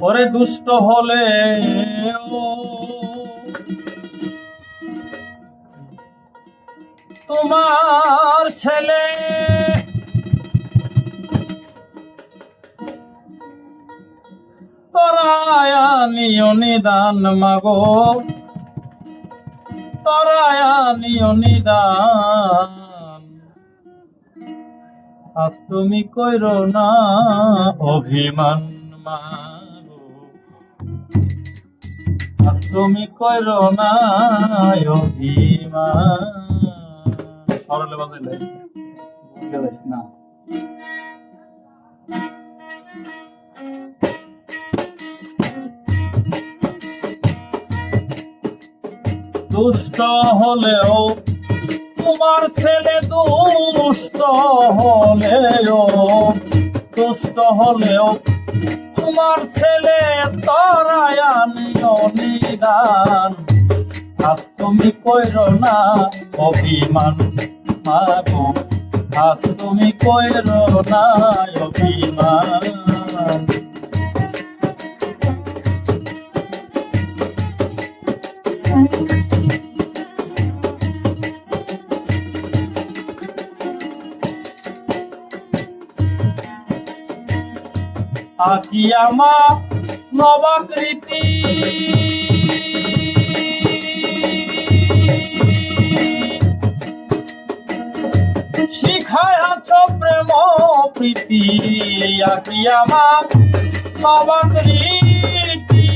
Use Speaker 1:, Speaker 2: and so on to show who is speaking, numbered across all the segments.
Speaker 1: ওরে দুষ্ট হলে তোমার ছেলে তরায়া নিও নিদান মাগো, তরায়া নিও নিদান। আজ তুমি কইরো না অভিমান মাগো, আজ তুমি কইরো না অভিমান। সরলে বাজাইলে গেলাইস না। দুষ্ট হলেও তোমার ছেলে, দুষ্ট হলেও, দুষ্ট হলেও তোমার ছেলে তরায়া নিও নিদান। আজ তুমি কইরো না অভিমান মাগো, আজ তুমি কইরো না অভিমান। আকি আমার নবাকৃতি শিখায়াছ প্রেম প্রীতি, আকি আমার নবাকৃতি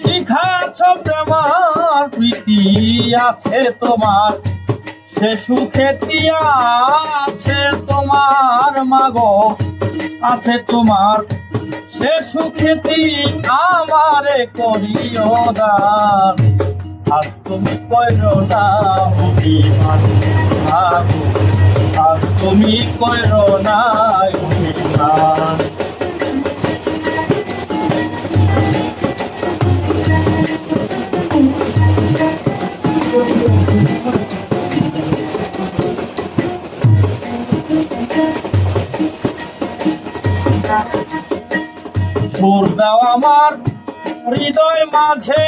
Speaker 1: শিখায়াছ প্রেম প্রীতি। আছে তোমার সে সুখেতি, আছে তোমার মাগো, আছে তোমার সে সুখেতি, আমারে করিও দান। আজ তুমি কইরো না অভিমান মাগো, আজ তুমি কইরো না অভিমান। সুর দাও আমার হৃদয় মাঝে,